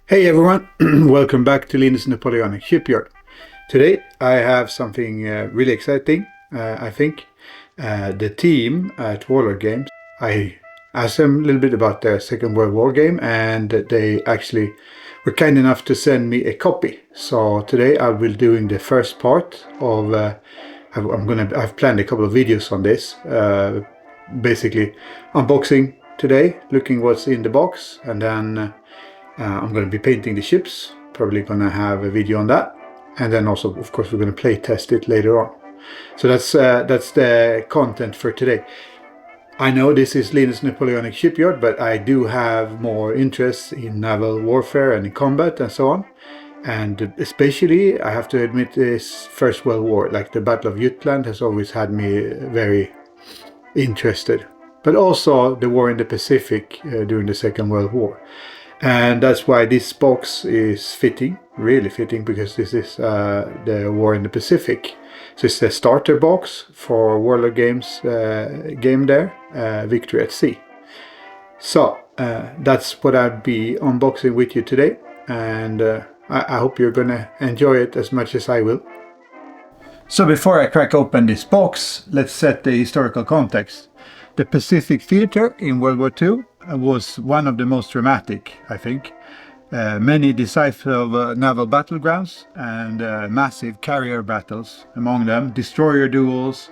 Hey everyone, welcome back to Linus Napoleonic Shipyard. Today I have something really exciting, I think. The team at Warlord Games, I asked them a little bit about their Second World War game, and they actually were kind enough to send me a copy. So today I will be doing the first part of, I've planned a couple of videos on this, basically unboxing today, looking what's in the box, and then I'm going to be painting the ships, probably going to have a video on that, and then also of course we're going to play test it later on. So that's the content for today. I know this is Linus Napoleonic Shipyard, but I do have more interest in naval warfare and in combat and so on, and especially I have to admit this First World War, like the Battle of Jutland, has always had me very interested, but also the war in the Pacific during the Second World War. And that's why this box is fitting, really fitting, because this is the War in the Pacific. So it's the starter box for Warlord Games game there, Victory at Sea. So that's what I'll be unboxing with you today, and I hope you're gonna enjoy it as much as I will. So before I crack open this box, let's set the historical context. The Pacific Theater in World War II was one of the most dramatic, I think. Many decisive naval battlegrounds and massive carrier battles, among them destroyer duels,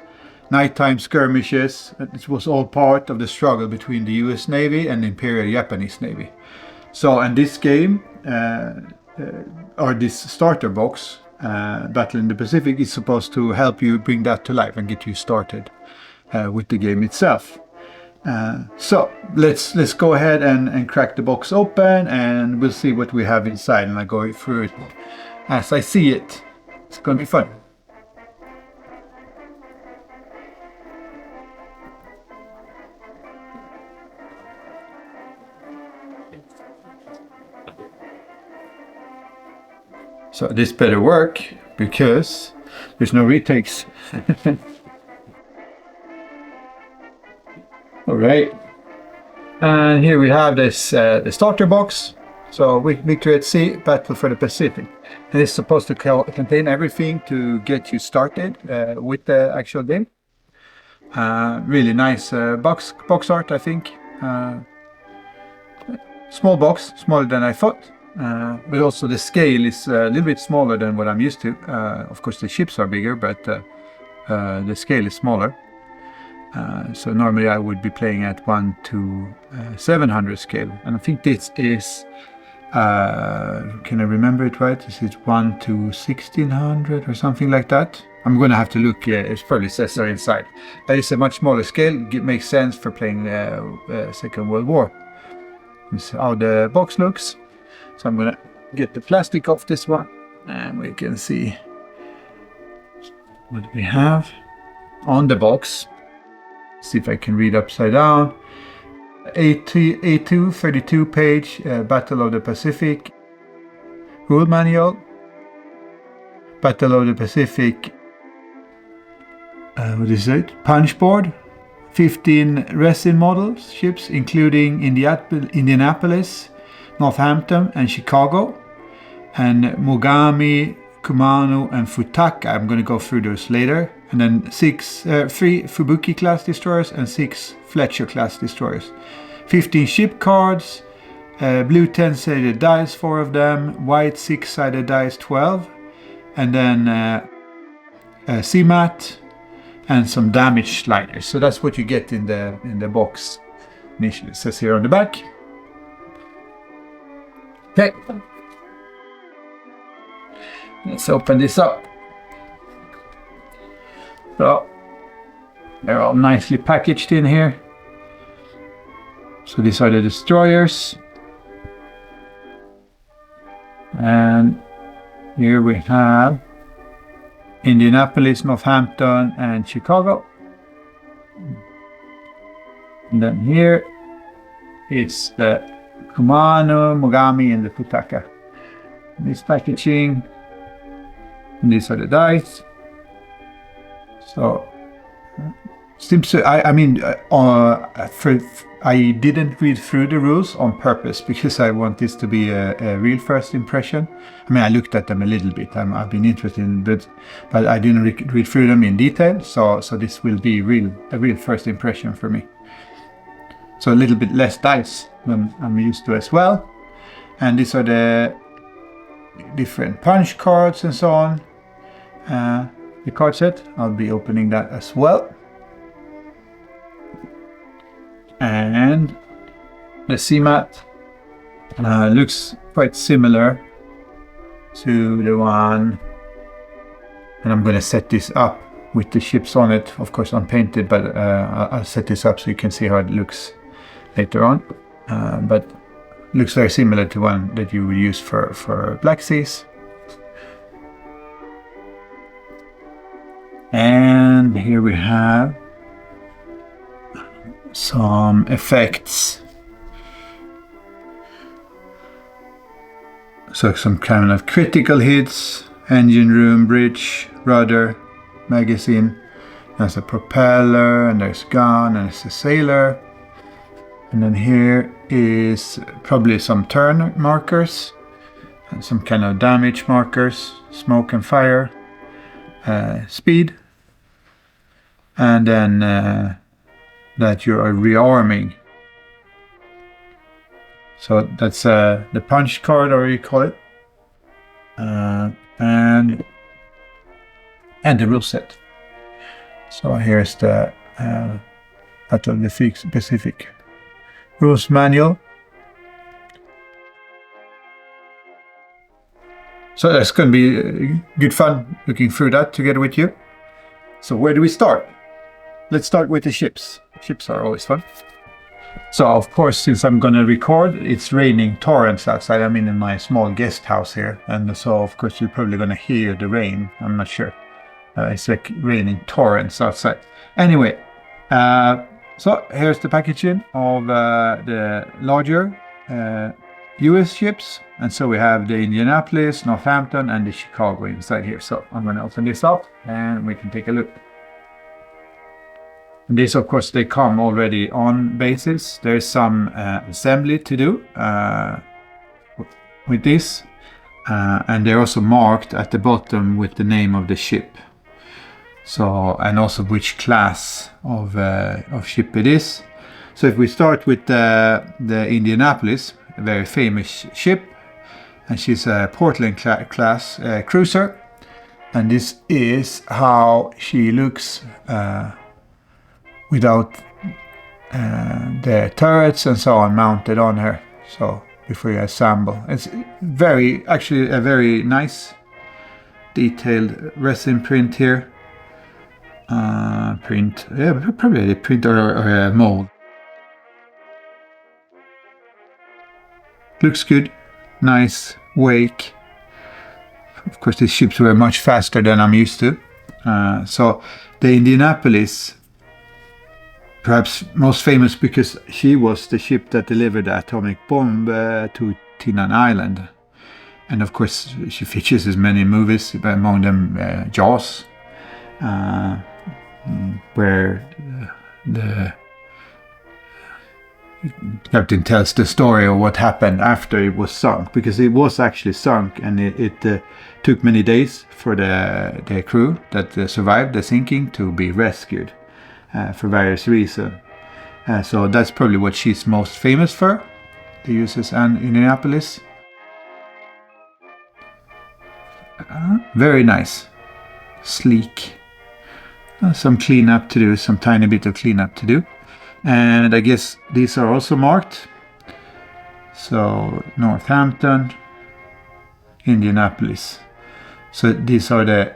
nighttime skirmishes. It was all part of the struggle between the US Navy and the Imperial Japanese Navy. So, and this game, or this starter box, Battle in the Pacific, is supposed to help you bring that to life and get you started with the game itself. So let's go ahead and crack the box open, and we'll see what we have inside, and I'll go through it as I see it. It's gonna be fun. So this better work, because there's no retakes. All right, and here we have this the starter box. So Victory at Sea, Battle for the Pacific, and it's supposed to contain everything to get you started with the actual game. Really nice box art, I think. Small box, smaller than I thought, but also the scale is a little bit smaller than what I'm used to. Of course the ships are bigger, but the scale is smaller. So normally I would be playing at 1 to 700 scale, and I think this is, can I remember it right? Is it 1 to 1600 or something like that? I'm gonna have to look, it probably says there inside. But it's a much smaller scale, it makes sense for playing Second World War. This is how the box looks. So I'm gonna get the plastic off this one, and we can see what we have on the box. See if I can read upside down. A2 32 page Battle of the Pacific rule manual. Battle of the Pacific, what is it? Punch board. 15 resin models ships, including Indianapolis, Northampton, and Chicago, and Mogami, Kumano, and Futaka. I'm going to go through those later. And then 3 Fubuki class destroyers and 6 Fletcher class destroyers. 15 ship cards, blue 10-sided dice, 4 of them, white 6-sided dice, 12, and then a C-mat and some damage sliders. So that's what you get in the box initially. It says here on the back. Okay, let's open this up. So they're all nicely packaged in here. So these are the destroyers, and here we have Indianapolis, Northampton, and Chicago. And then here it's the Kumano, Mogami, and the Futaka. This packaging, and these are the dice. So seems to, I mean, I didn't read through the rules on purpose because I want this to be a real first impression. I mean, I looked at them a little bit. I've been interested in it, but I didn't read through them in detail. So this will be a real first impression for me. So a little bit less dice than I'm used to as well. And these are the different punch cards and so on. The card set, I'll be opening that as well. And the CMAT looks quite similar to the one, and I'm going to set this up with the ships on it, of course unpainted, but I'll set this up so you can see how it looks later on. But looks very similar to one that you would use for Black Seas. And here we have some effects. So some kind of critical hits, engine room, bridge, rudder, magazine. There's a propeller, and there's gun, and there's a sailor. And then here is probably some turn markers, and some kind of damage markers, smoke and fire, speed. And then that you are rearming. So that's the punch card, or you call it, and the rule set. So here's the out of the specific rules manual. So that's going to be good fun looking through that together with you. So where do we start? Let's start with the ships. Ships are always fun. So of course, since I'm going to record, it's raining torrents outside. I'm in my small guest house here, and so of course you're probably going to hear the rain. I'm not sure. It's like raining torrents outside. Anyway, so here's the packaging of the larger US ships. And so we have the Indianapolis, Northampton, and the Chicago inside here. So I'm going to open this up and we can take a look. And these, of course, they come already on bases. There's some assembly to do with this. And they're also marked at the bottom with the name of the ship. So, and also which class of ship it is. So if we start with the Indianapolis, a very famous ship, and she's a Portland class cruiser, and this is how she looks without the turrets and so on mounted on her. So before you assemble, it's actually a very nice detailed resin print here. Probably a print or a mold. Looks good, nice wake. Of course, these ships were much faster than I'm used to. So the Indianapolis, perhaps most famous because she was the ship that delivered the atomic bomb to Tinan Island. And of course, she features in many movies, among them Jaws, where the captain tells the story of what happened after it was sunk, because it was actually sunk, and it took many days for the crew that survived the sinking to be rescued for various reasons. So that's probably what she's most famous for, the USS Indianapolis. Very nice, sleek. Some cleanup to do, some tiny bit of cleanup to do. And I guess these are also marked. So Northampton, Indianapolis. So these are the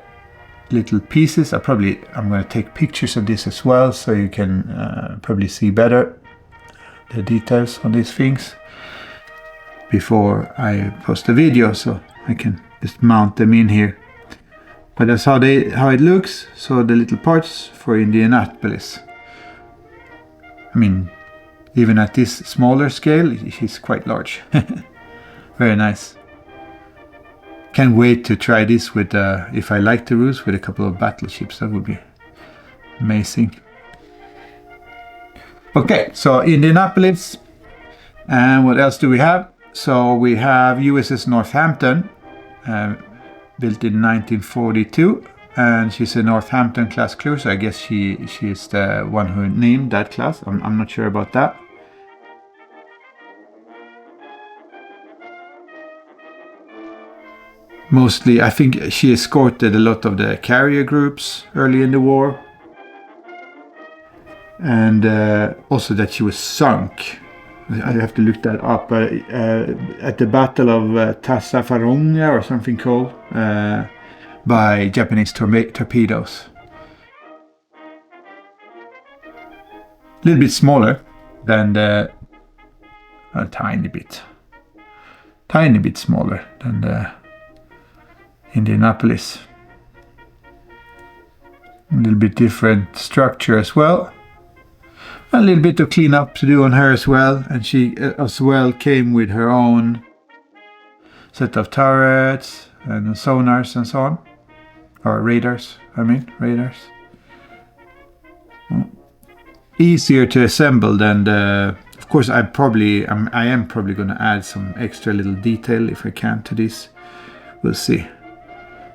little pieces. I'm going to take pictures of this as well, so you can probably see better the details on these things before I post the video, so I can just mount them in here. But that's how it looks. So the little parts for Indianapolis. I mean, even at this smaller scale, she's quite large. Very nice. Can't wait to try this with, if I like the rules, with a couple of battleships. That would be amazing. Okay, so Indianapolis. And what else do we have? So we have USS Northampton, built in 1942. And she's a Northampton class cruiser. I guess she is the one who named that class. I'm not sure about that. Mostly, I think she escorted a lot of the carrier groups early in the war. And also that she was sunk. I have to look that up. At the Battle of Tassafaronga or something called, by Japanese torpedoes. A little bit smaller than the... a tiny bit smaller than the Indianapolis. A little bit different structure as well. A little bit of cleanup to do on her as well, and she as well came with her own set of turrets and sonars and so on, or radars. Easier to assemble than the. Of course, I am probably going to add some extra little detail if I can to this. We'll see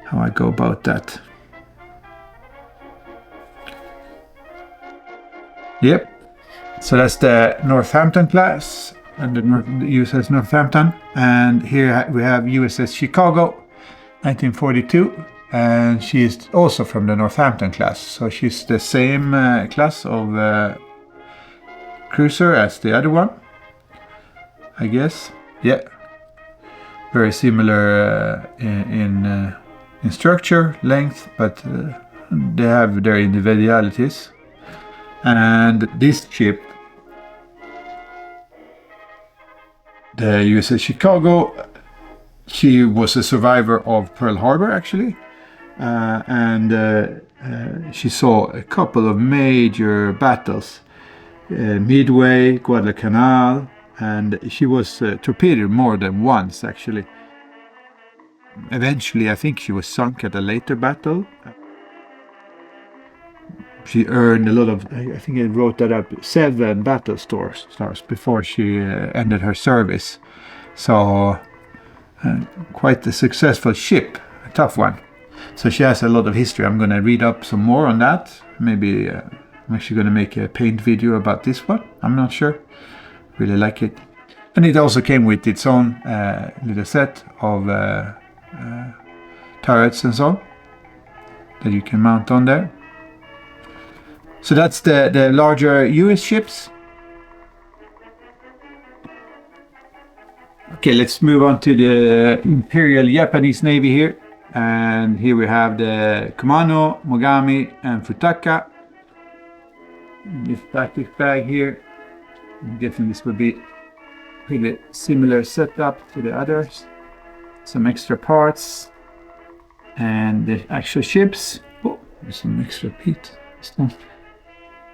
how I go about that. Yep. So that's the Northampton class and the USS Northampton. And here we have USS Chicago, 1942. And she is also from the Northampton class. So she's the same class of cruiser as the other one, I guess. Yeah. Very similar in structure, length, but they have their individualities. And this ship, the USS Chicago, she was a survivor of Pearl Harbor actually, and she saw a couple of major battles, Midway, Guadalcanal, and she was torpedoed more than once actually. Eventually I think she was sunk at a later battle. She earned a lot of, I think I wrote that up, 7 battle stars before she ended her service. So quite a successful ship, a tough one. So she has a lot of history. I'm going to read up some more on that. Maybe I'm actually going to make a paint video about this one. I'm not sure. Really like it. And it also came with its own little set of turrets and so on that you can mount on there. So that's the larger US ships. Okay, let's move on to the Imperial Japanese Navy here. And here we have the Kumano, Mogami, and Futaka. This tactic bag here. I'm guessing this will be pretty similar setup to the others. Some extra parts. And the actual ships. Oh, there's some extra peat.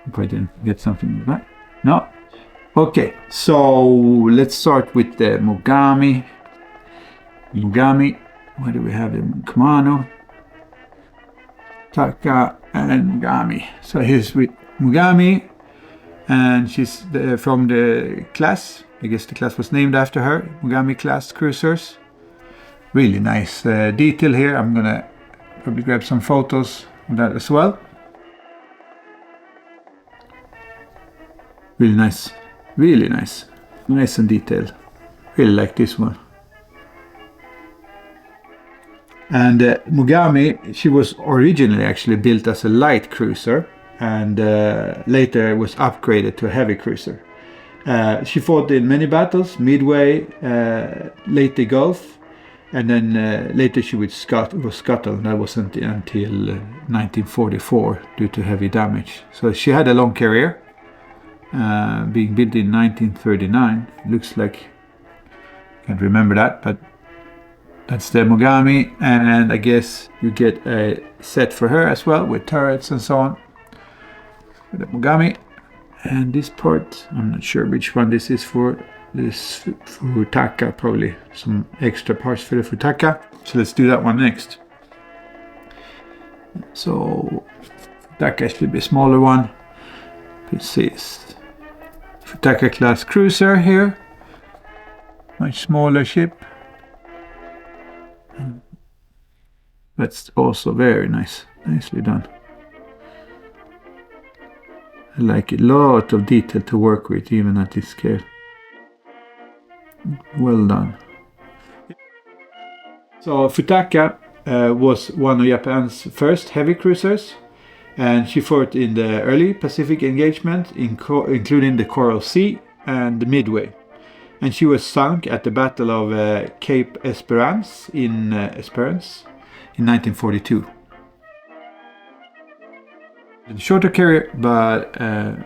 If I didn't get something like that. No. Okay, so let's start with the Mogami. Where do we have the Kumano, Taka, and Mogami? So here's with Mogami, and she's from the class. I guess the class was named after her. Mogami class cruisers. Really nice detail here. I'm gonna probably grab some photos of that as well. Really nice. Really nice. Nice and detailed. Really like this one. And Mogami, she was originally actually built as a light cruiser and later was upgraded to a heavy cruiser. She fought in many battles, Midway, Leyte Gulf, and then later she was scuttled. That wasn't until 1944 due to heavy damage. So she had a long career. Being built in 1939. Looks like, can't remember that, but that's the Mogami, and I guess you get a set for her as well with turrets and so on. The Mogami, and this part, I'm not sure which one this is for. This Futaka, probably some extra parts for the Futaka. So let's do that one next. So Futaka should be a smaller one. Let's see. Futaka class cruiser here. Much smaller ship. That's also very nice. Nicely done. I like a lot of detail to work with even at this scale. Well done. So Futaka was one of Japan's first heavy cruisers, and she fought in the early Pacific engagement, including the Coral Sea and the Midway. And she was sunk at the Battle of Cape Esperance in 1942. A shorter carrier, but a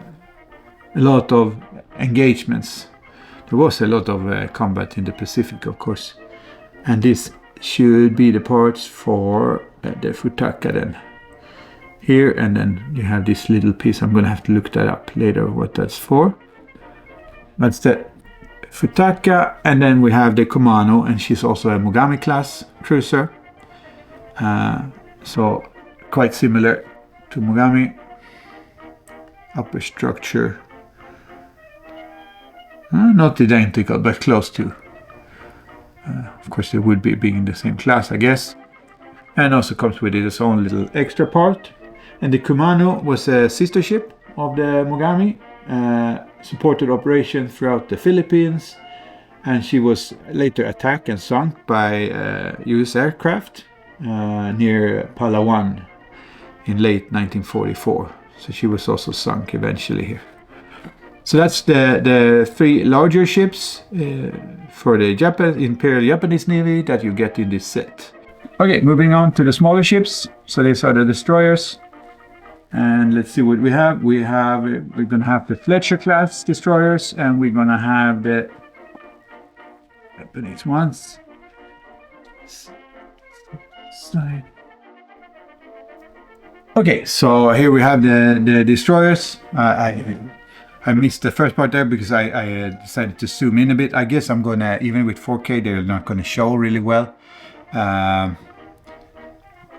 lot of engagements. There was a lot of combat in the Pacific, of course. And this should be the parts for the Futaka then. Here, and then you have this little piece. I'm going to have to look that up later what that's for. That's the Futaka, and then we have the Kumano, and she's also a Mogami class cruiser. So quite similar to Mogami. Upper structure. Not identical, but close to. Of course, it would be being in the same class, I guess. And also comes with its own little extra part. And the Kumano was a sister ship of the Mogami, supported operations throughout the Philippines, and she was later attacked and sunk by US aircraft near Palawan in late 1944. So she was also sunk eventually here. So that's the three larger ships for the Imperial Japanese Navy that you get in this set. Okay, moving on to the smaller ships. So these are the destroyers. And let's see what we have. We're going to have the Fletcher class destroyers, and we're going to have the Japanese ones. Slide. Okay, so here we have the destroyers. I missed the first part there because I decided to zoom in a bit. I guess I'm gonna, even with 4K, they're not gonna show really well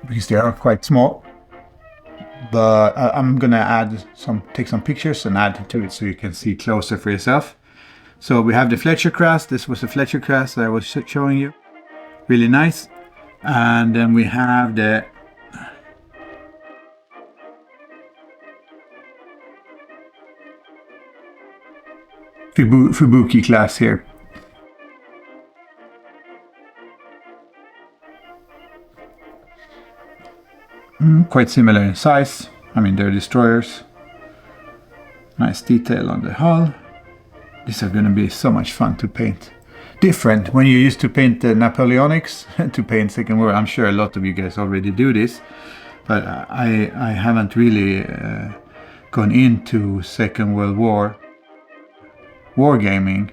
because they are quite small. But I'm gonna take some pictures and add to it so you can see closer for yourself. So we have the Fletcher class. This was the Fletcher class that I was showing you. Really nice. And then we have the Fubuki class here. Quite similar in size. I mean, they're destroyers. Nice detail on the hull. These are going to be so much fun to paint. Different when you used to paint the Napoleonics to paint Second World. I'm sure a lot of you guys already do this, but I haven't really gone into Second World War wargaming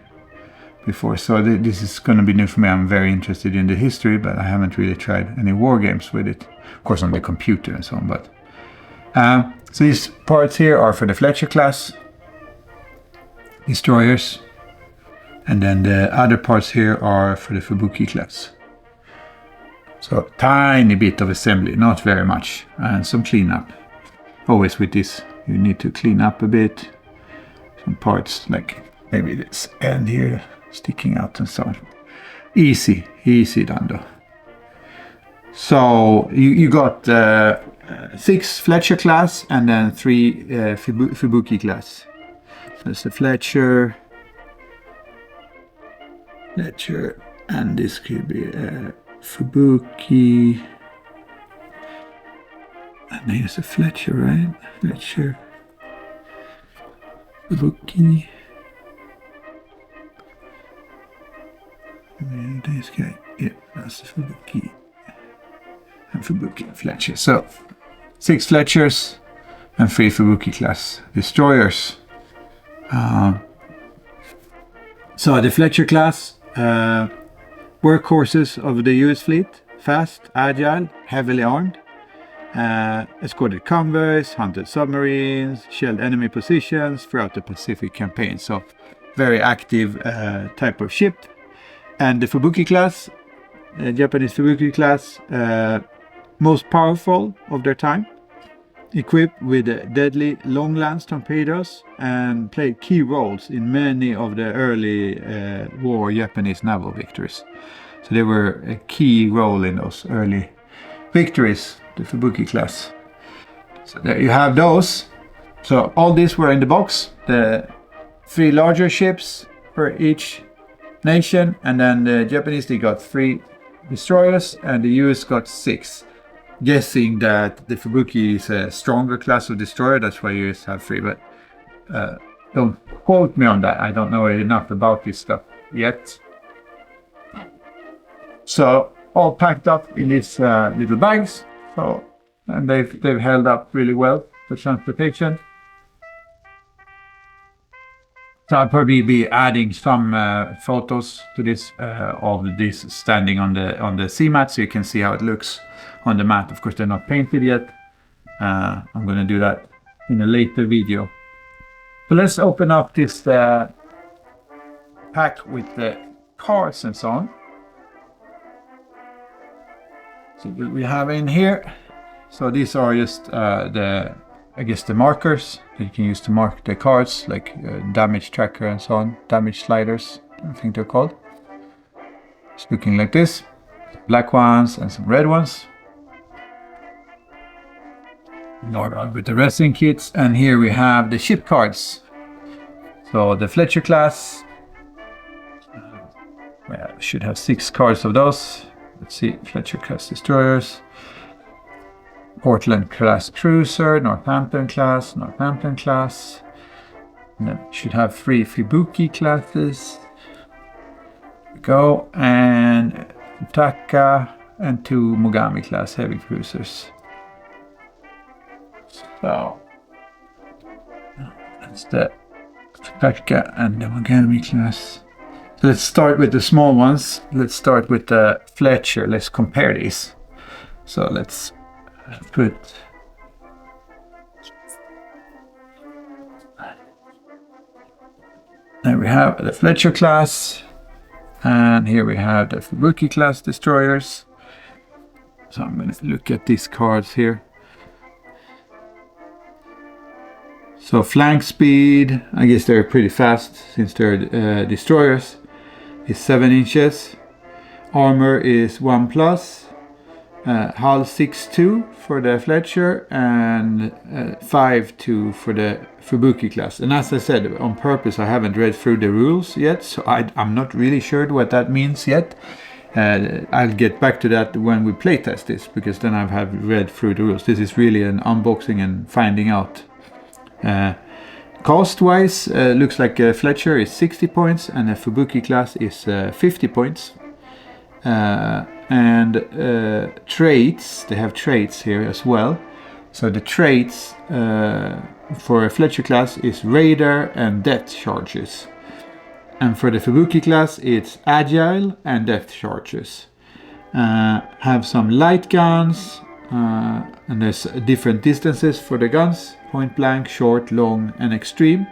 before, so this is going to be new for me. I'm very interested in the history, but I haven't really tried any war games with it. Of course, on the computer and so on. But so these parts here are for the Fletcher class destroyers, and then the other parts here are for the Fubuki class. So tiny bit of assembly, not very much, and some cleanup. Always with this, you need to clean up a bit. Some parts like maybe this end here sticking out and so on. Easy done though. So you got 6 Fletcher class and then 3 Fubuki class. There's the Fletcher, and this could be a Fubuki. And here's a Fletcher, right? Fletcher, Fubuki. This guy, yeah, that's the Fubuki. And Fubuki Fletcher. So 6 Fletchers and 3 Fubuki class destroyers. So the Fletcher class, workhorses of the US fleet, fast, agile, heavily armed, escorted convoys, hunted submarines, shelled enemy positions throughout the Pacific campaign. So very active type of ship. And the Fubuki class, Japanese Fubuki class, most powerful of their time. equipped with deadly long-lance torpedoes and played key roles in many of the early war Japanese naval victories. So they were a key role in those early victories, the Fubuki class. So there you have those. So all these were in the box. The 3 larger ships for each nation, and then the Japanese, they got 3 destroyers and the US got 6. Guessing that the Fubuki is a stronger class of destroyer, that's why US have 3, but don't quote me on that. I don't know enough about this stuff yet. So all packed up in these little bags. So, and they've held up really well for transportation. So I'll probably be adding some photos to this of this standing on the sea mat, so you can see how it looks on the mat. Of course, they're not painted yet. I'm going to do that in a later video. So let's open up this pack with the cards and so on. So what we have in here. So these are just the markers that you can use to mark the cards, like damage tracker and so on, damage sliders, I think they're called. It's looking like this, black ones and some red ones. Normal with the resin kits, and here we have the ship cards. So the Fletcher class, we should have 6 cards of those. Let's see, Fletcher class destroyers. Portland class cruiser, Northampton class. And then should have 3 Fubuki classes. There we go, and Futaka and 2 Mogami class heavy cruisers. So that's the Futaka and the Mogami class. So let's start with the small ones. Let's start with the Fletcher. Let's compare these. So let's put there we have the Fletcher class, and here we have the Fubuki class destroyers. So I'm going to look at these cards here. So flank speed, I guess they're pretty fast since they're destroyers, is 7 inches. Armor is 1+. Hull 6.2 for the Fletcher and 5.2 for the Fubuki class. And as I said, on purpose, I haven't read through the rules yet, so I'm not really sure what that means yet. I'll get back to that when we playtest this, because then I have read through the rules. This is really an unboxing and finding out. Cost-wise, looks like a Fletcher is 60 points and a Fubuki class is 50 points. And traits, they have traits here as well. So the traits for a Fletcher class is radar and depth charges. And for the Fubuki class it's agile and depth charges. Have some light guns, and there's different distances for the guns: point blank, short, long and extreme.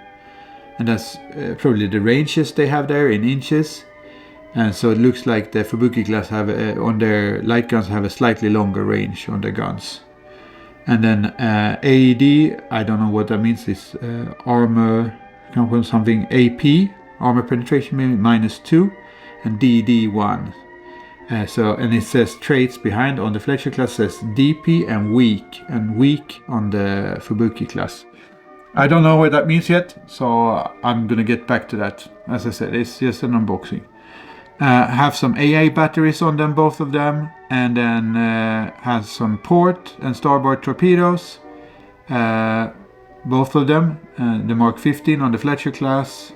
And that's probably the ranges they have there in inches. And so it looks like the Fubuki class have on their light guns have a slightly longer range on their guns. And then AED, I don't know what that means. It's armor, something AP, armor penetration maybe -2, and DD 1. So and it says traits behind on the Fletcher class says DP and weak on the Fubuki class. I don't know what that means yet, so I'm gonna get back to that. As I said, it's just an unboxing. Have some AA batteries on them, both of them, and then has some port and starboard torpedoes, both of them, the Mark 15 on the Fletcher class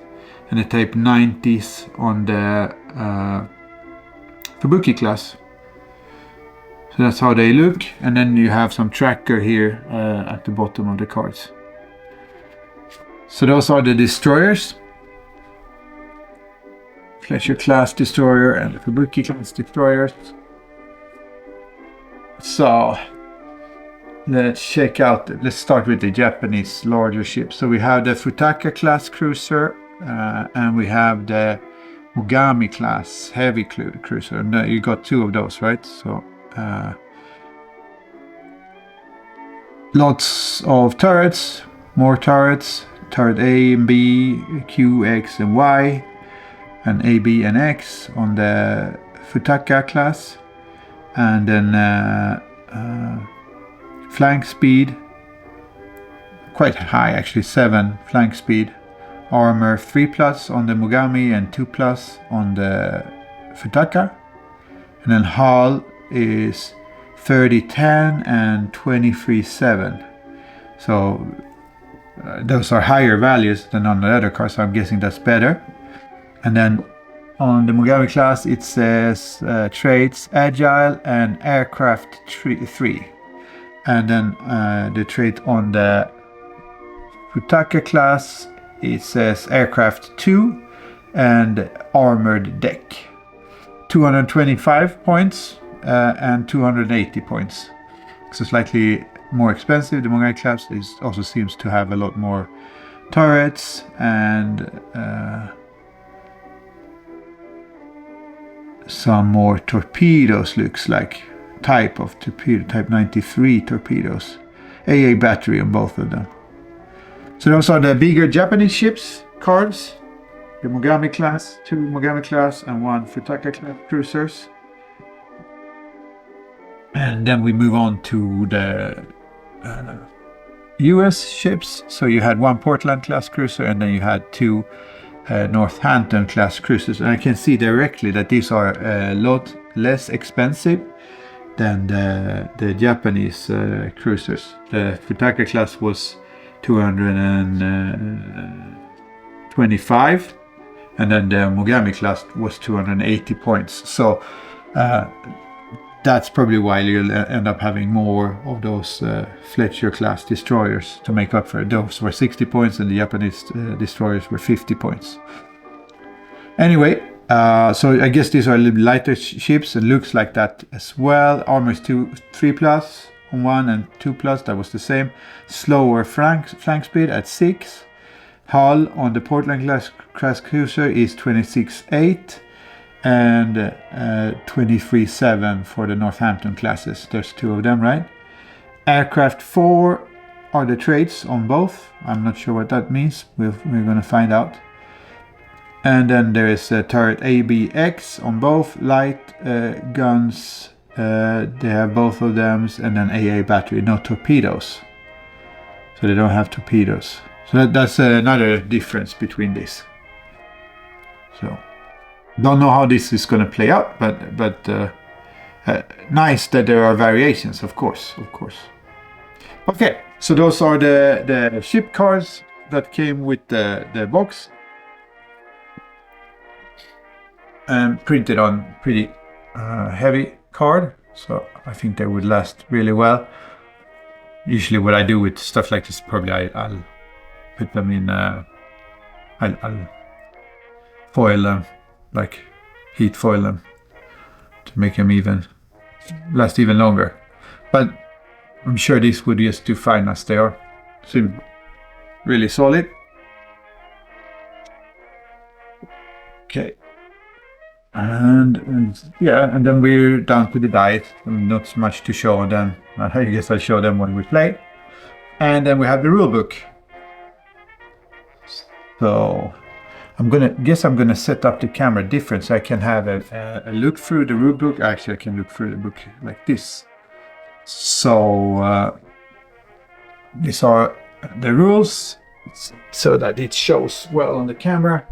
and the Type 90s on the Fubuki class. So that's how they look, and then you have some tracker here at the bottom of the cards. So those are the destroyers. Fletcher class destroyer and the Fubuki class destroyers. So let's check out, let's start with the Japanese larger ships. So we have the Futaka class cruiser and we have the Mogami class heavy cruiser. And you got 2 of those, right? So Lots of turrets, more turrets, turret A and B, Q, X and Y, and A, B and X on the Futaka class. And then flank speed, quite high actually, 7 flank speed. Armor 3+ on the Mogami and 2+ on the Futaka. And then hull is 3010 and 23.7. So those are higher values than on the other cars, so I'm guessing that's better. And then on the Mogami class it says traits agile and aircraft 3. And then the trait on the Futaka class, it says aircraft 2 and armored deck. 225 points and 280 points. So slightly more expensive. The Mogami class also seems to have a lot more turrets and some more torpedoes, looks like. Type of torpedo, type 93 torpedoes. AA battery on both of them. So those are the bigger Japanese ships cards. The Mogami class, 2 Mogami class and 1 Futaka class cruisers. And then we move on to the US ships. So you had 1 Portland class cruiser and then you had 2 Northampton class cruisers. And I can see directly that these are a lot less expensive than the Japanese cruisers. The Futaka class was 225 and then the Mogami class was 280 points. So that's probably why you'll end up having more of those Fletcher class destroyers to make up for it. Those were 60 points and the Japanese destroyers were 50 points. Anyway, so I guess these are a little lighter ships. It looks like that as well. Armor is 3+ on 1 and 2+, that was the same. Slower flank speed at 6. Hull on the Portland class cruiser is 26.8 and 23.7 for the Northampton classes. There's 2 of them, right? Aircraft 4 are the traits on both. I'm not sure what that means. We're going to find out. And then there is a turret ABX on both light guns. They have both of them, and then AA battery, no torpedoes. So they don't have torpedoes. So that's another difference between this. So don't know how this is going to play out, but nice that there are variations, of course. Okay, so those are the ship cards that came with the box. And printed on pretty heavy card, so I think they would last really well. Usually what I do with stuff like this, probably I'll put them in, I'll foil them, like heat foil them to make them last even longer. But I'm sure these would just do fine as they are. Seem really solid. Okay. And then we're down to the diet. Not so much to show them. I guess I'll show them when we play. And then we have the rulebook. So I'm gonna set up the camera different so I can have a look through the rulebook. Actually, I can look through the book like this. So these are the rules, so that it shows well on the camera.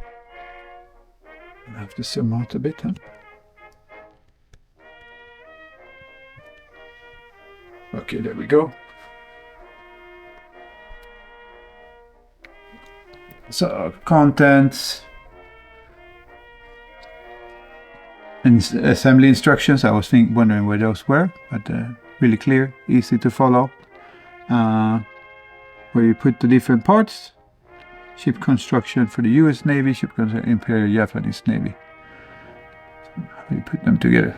I have to zoom out a bit. Huh? Okay, there we go. So contents and assembly instructions. I was wondering where those were, but really clear, easy to follow. Where you put the different parts. Ship construction for the US Navy, ship construction Imperial Japanese Navy. So how you put them together.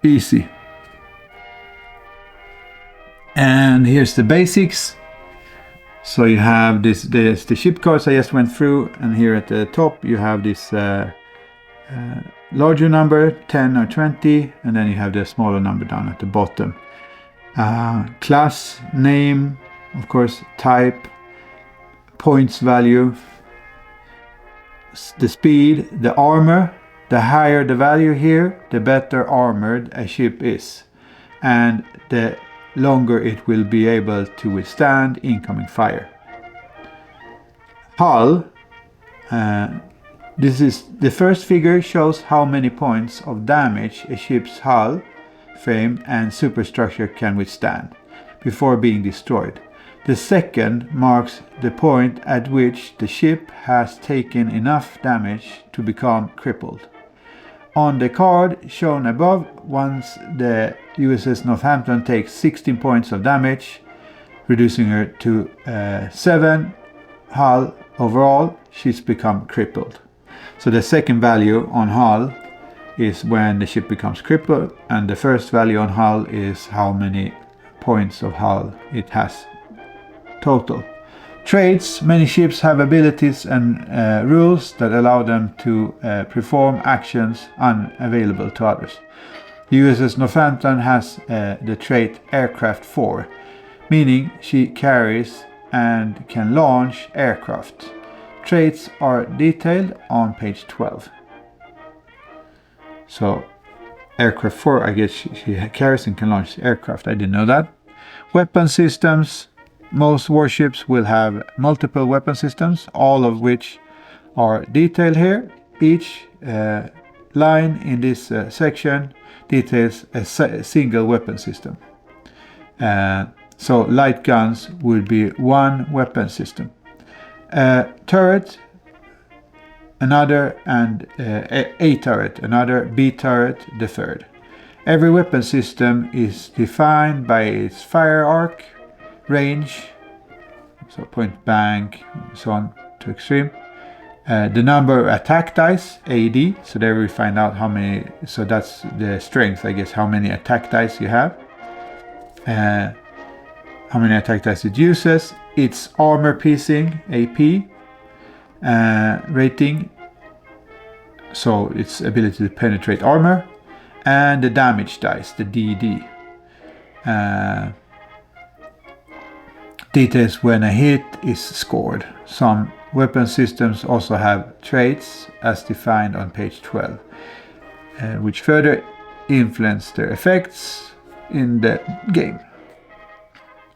Easy. And here's the basics. So you have the ship cards I just went through, and here at the top you have this larger number, 10 or 20, and then you have the smaller number down at the bottom. Class, name, of course, type, points value, the speed, the armor. The higher the value here, the better armored a ship is, and the longer it will be able to withstand incoming fire. Hull. This is the first figure, shows how many points of damage a ship's hull, frame and superstructure can withstand before being destroyed. The second marks the point at which the ship has taken enough damage to become crippled. On the card shown above, once the USS Northampton takes 16 points of damage, reducing her to 7 hull overall, she's become crippled. So the second value on hull is when the ship becomes crippled, and the first value on hull is how many points of hull it has total. Traits. Many ships have abilities and rules that allow them to perform actions unavailable to others. USS Northampton has the trait Aircraft 4, meaning she carries and can launch aircraft. Traits are detailed on page 12. So Aircraft 4, I guess she carries and can launch aircraft. I didn't know that. Weapon systems. Most warships will have multiple weapon systems, all of which are detailed here. Each line in this section details a single weapon system. So light guns would be one weapon system. Turret, another, and A turret, another, B turret, the third. Every weapon system is defined by its fire arc, range, so point blank, so on to extreme. The number of attack dice, AD, so there we find out how many, so that's the strength, I guess, how many attack dice you have. How many attack dice it uses, its armor piercing, AP, rating, so its ability to penetrate armor, and the damage dice, the DD. Details when a hit is scored. Some weapon systems also have traits as defined on page 12, which further influence their effects in the game.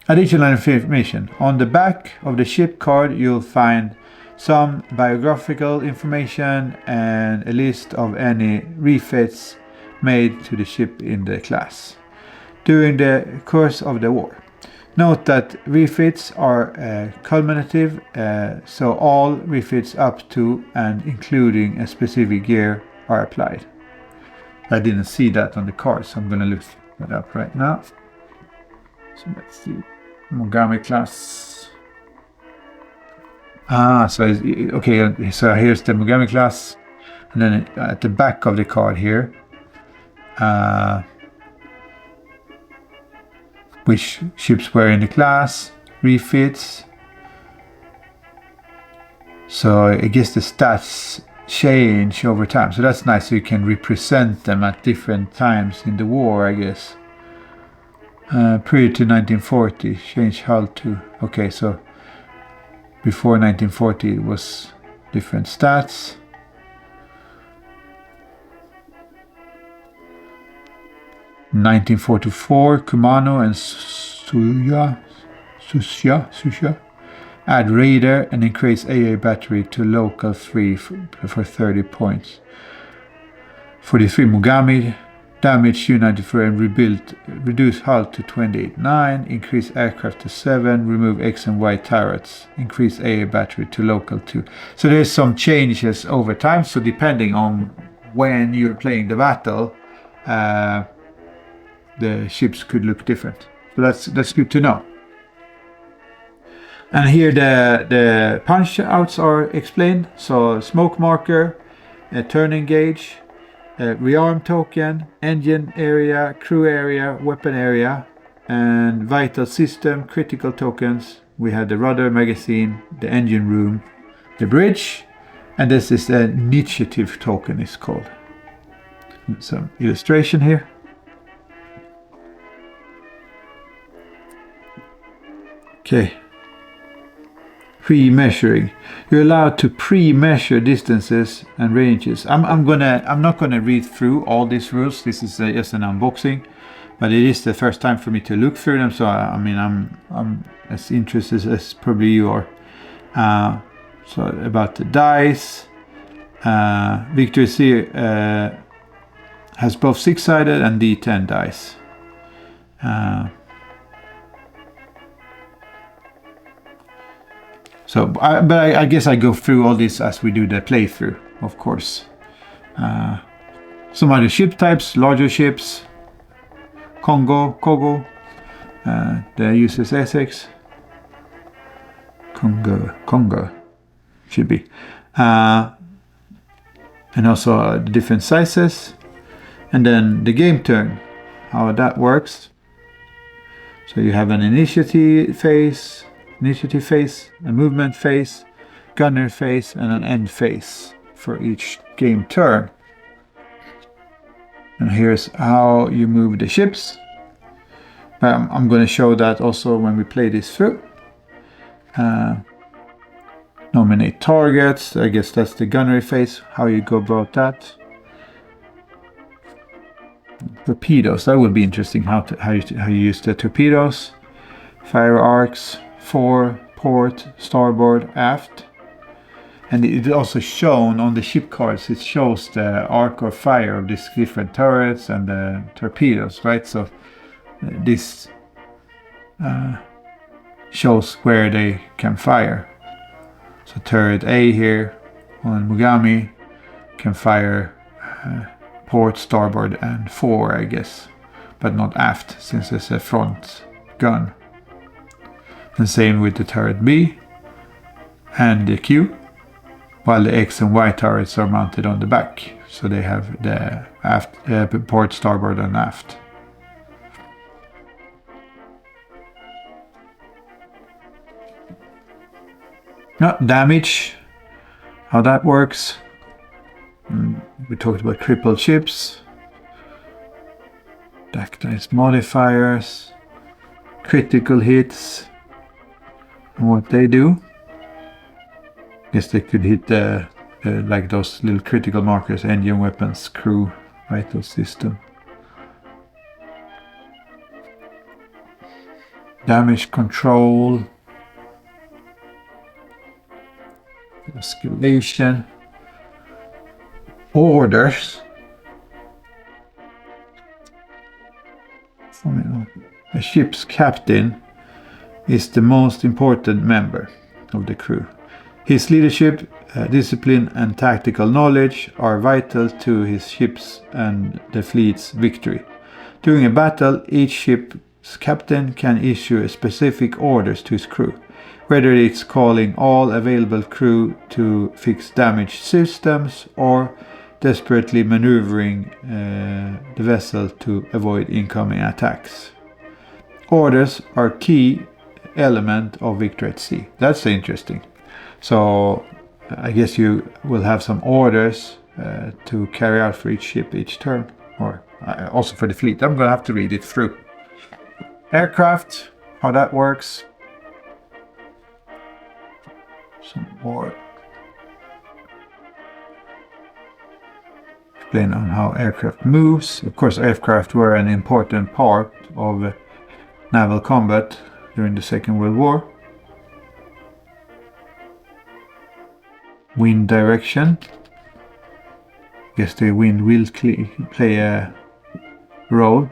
Additional information. On the back of the ship card you'll find some biographical information and a list of any refits made to the ship in the class during the course of the war. Note that refits are culminative, so all refits up to and including a specific gear are applied. I didn't see that on the card, so I'm going to look that up right now. So let's see. Mogami class. Okay, so here's the Mogami class, and then at the back of the card here, which ships were in the class, refits. So I guess the stats change over time, so that's nice, so you can represent them at different times in the war, I guess. Prior to 1940, change hull to, okay, so before 1940 it was different stats. In 1944, Kumano and Susha add radar and increase AA battery to local 3 for 30 points. 43, Mogami damage U-94 and reduce hull to 28.9, increase aircraft to 7, remove X and Y turrets, increase AA battery to local 2. So there's some changes over time, so depending on when you're playing the battle, the ships could look different. So that's good to know. And here the punch outs are explained. So smoke marker, a turning gauge, rearm token, engine area, crew area, weapon area, and vital system, critical tokens. We had the rudder, magazine, the engine room, the bridge, and this is the initiative token is called. Some illustration here. Okay. Pre-measuring. You're allowed to pre-measure distances and ranges. I'm not gonna read through all these rules. This is just an unboxing, but it is the first time for me to look through them. So I mean, I'm as interested as probably you are. So about the dice, Victory C has both 6-sided and D10 dice. But I guess I go through all this as we do the playthrough, of course. Some other ship types, larger ships, Kogo, the USS Essex, Congo should be, and also the different sizes, and then the game turn, how that works. So you have an initiative phase, a movement phase, gunner phase, and an end phase for each game turn. And here's how you move the ships. I'm going to show that also when we play this through. Nominate targets, I guess that's the gunnery phase, how you go about that. Torpedoes, that would be interesting, how you use the torpedoes. Fire arcs, fore, port, starboard, aft. And it's also shown on the ship cards, it shows the arc of fire of these different turrets and the torpedoes, right? So this shows where they can fire. So turret A here on Mogami can fire port, starboard and fore, I guess, but not aft since it's a front gun. And same with the turret B and the Q, while the X and Y turrets are mounted on the back, so they have the aft, port, starboard and aft. Now, damage, how that works. We talked about crippled ships, tactile modifiers, critical hits, and what they do. Guess they could hit like those little critical markers, engine, weapons, crew, vital system. Damage control, escalation, orders. A ship's captain is the most important member of the crew. His leadership, discipline and tactical knowledge are vital to his ship's and the fleet's victory. During a battle, each ship's captain can issue specific orders to his crew, whether it's calling all available crew to fix damaged systems or desperately maneuvering the vessel to avoid incoming attacks. Orders are key element of victory at sea. That's interesting. So I guess you will have some orders to carry out for each ship each turn, or also for the fleet. I'm gonna have to read it through. Aircraft, how that works. Some more. Explain on how aircraft moves. Of course, aircraft were an important part of naval combat during the Second World War. Wind direction. Guess the wind will play a role,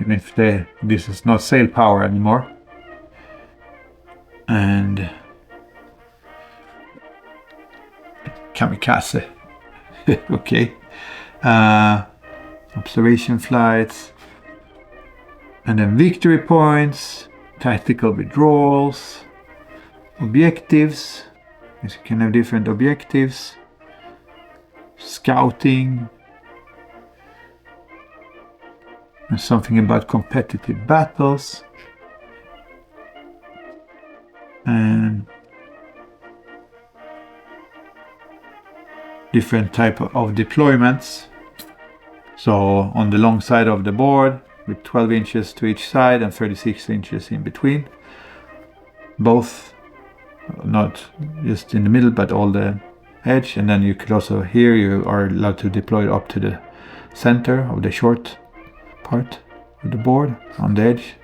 even if this is not sail power anymore. And kamikaze. Okay. Observation flights. And then victory points, tactical withdrawals, objectives. You can have different objectives. Scouting. And something about competitive battles. And different type of deployments. So on the long side of the board, with 12 inches to each side and 36 inches in between. both, not just in the middle but all the edge, and then you could also, here you are allowed to deploy it up to the center of the short part of the board on the edge.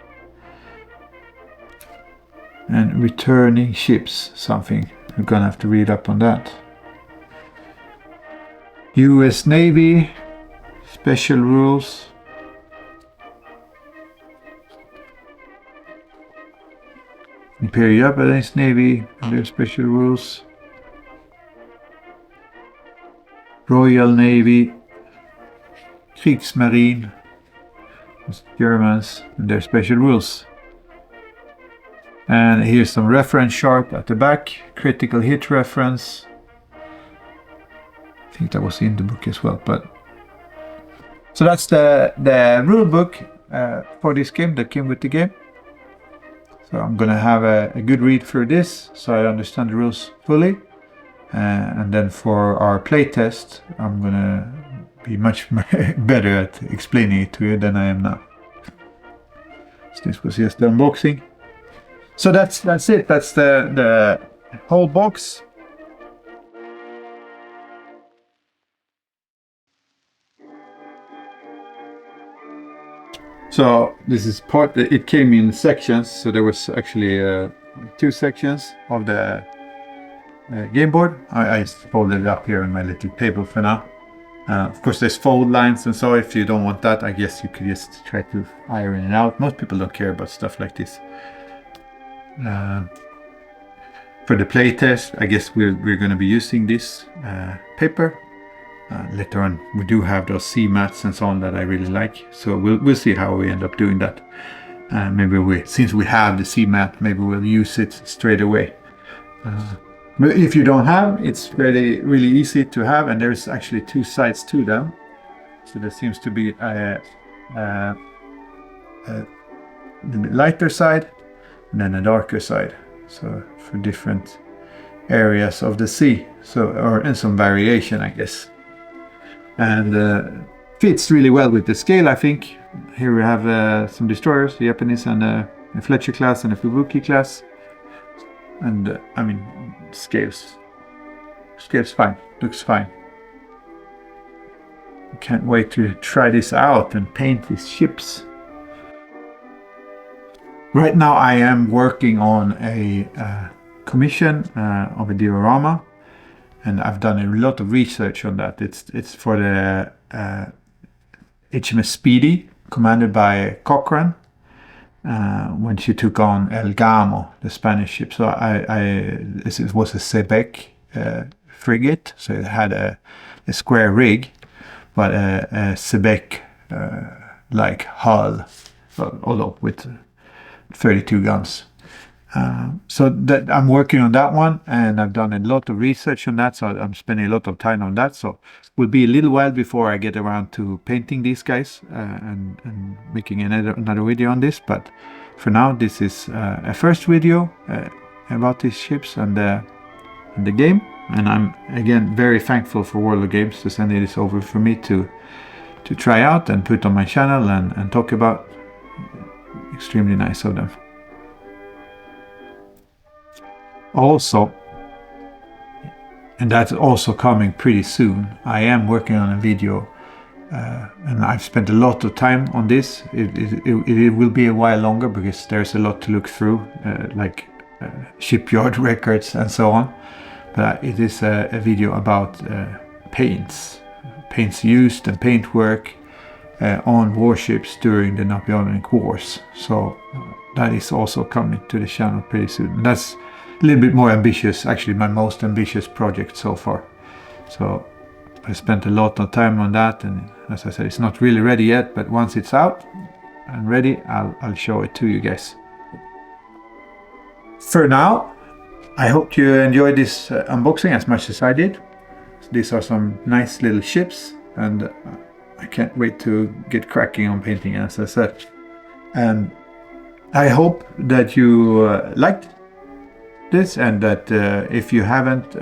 And returning ships, something we're gonna have to read up on that. US Navy special rules. Imperial Japanese Navy and their special rules. Royal Navy, Kriegsmarine, Germans and their special rules. And here's some reference chart at the back, critical hit reference. I think that was in the book as well, but so that's the rule book for this game that came with the game. So I'm gonna have a good read through this so I understand the rules fully, and then for our playtest I'm gonna be much better at explaining it to you than I am now. So this was just the unboxing. So that's it. That's the whole box. So this is part. It came in sections. So there was actually 2 sections of the game board. I folded it up here on my little table for now. Of course, there's fold lines, and so if you don't want that, I guess you could just try to iron it out. Most people don't care about stuff like this. For the playtest, I guess we're going to be using this paper. Later on, we do have those C mats and so on that I really like. So we'll see how we end up doing that. Maybe since we have the C mat, maybe we'll use it straight away. But if you don't have, it's really easy to have, and there's actually 2 sides to them. So there seems to be a lighter side and then a darker side. So for different areas of the sea, and some variation, I guess. And fits really well with the scale, I think. Here we have some destroyers, the Japanese and a Fletcher class and a Fubuki class. And I mean, scales fine, looks fine. Can't wait to try this out and paint these ships. Right now I am working on a commission of a diorama, and I've done a lot of research on that. It's for the HMS Speedy, commanded by Cochrane, when she took on El Gamo, the Spanish ship. So it was a Sebec frigate, so it had a square rig, but a Sebec like hull, although with 32 guns. So that I'm working on that one, and I've done a lot of research on that, so I'm spending a lot of time on that. So it will be a little while before I get around to painting these guys and making another video on this. But for now, this is a first video about these ships and the game. And I'm again very thankful for Warlord Games to send this over for me to try out and put on my channel and talk about. Extremely nice of them. Also, and that's also coming pretty soon, I am working on a video, and I've spent a lot of time on this. It will be a while longer because there's a lot to look through, like shipyard records and so on. But it is a video about paints used and paint work on warships during the Napoleonic Wars. So that is also coming to the channel pretty soon. And that's a little bit more ambitious, actually my most ambitious project so far. So I spent a lot of time on that, and as I said, it's not really ready yet, but once it's out and ready, I'll show it to you guys. For now, I hope you enjoyed this unboxing as much as I did. These are some nice little ships, and I can't wait to get cracking on painting, as I said. And I hope that you liked this, and that if you haven't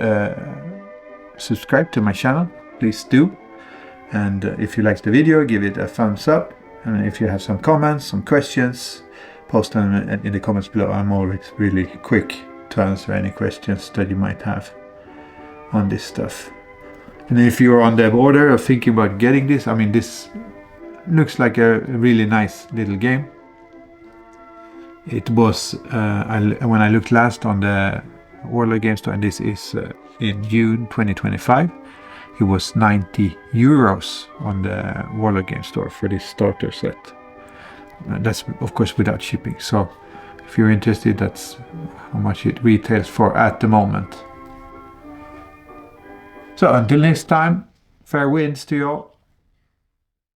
subscribed to my channel, please do. And if you liked the video, give it a thumbs up. And if you have some comments, some questions, post them in the comments below. I'm always really quick to answer any questions that you might have on this stuff. And if you're on the border of thinking about getting this, I mean, this looks like a really nice little game. It was, when I looked last on the Warlord Games store, and this is in June 2025, it was 90 euros on the Warlord Games store for this starter set. That's of course without shipping, so if you're interested, that's how much it retails for at the moment. So until next time, fair winds to you all.